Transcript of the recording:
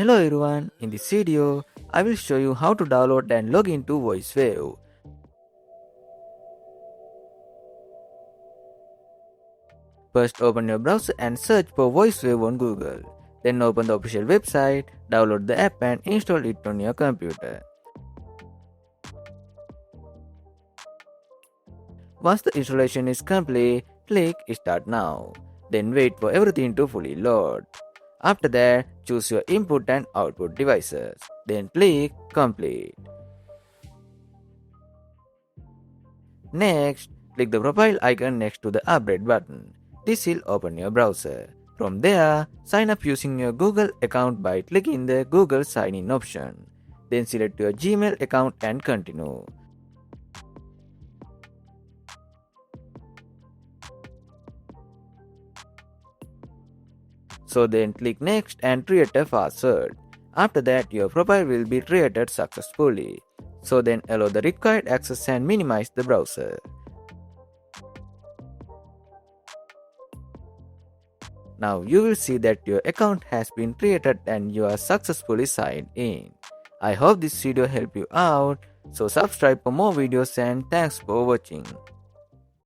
Hello everyone, in this video, I will show you how to download and log into VoiceWave. First open your browser and search for VoiceWave on Google. Then open the official website, download the app and install it on your computer. Once the installation is complete, click Start Now. Then wait for everything to fully load. After that, choose your input and output devices. Then click Complete. Next, click the profile icon next to the update button. This will open your browser. From there, sign up using your Google account by clicking the Google Sign In option. Then select your Gmail account and continue. So then click Next and create a password. After that, your profile will be created successfully. So then allow the required access and minimize the browser. Now you will see that your account has been created and you are successfully signed in. I hope this video helped you out. So subscribe for more videos and thanks for watching.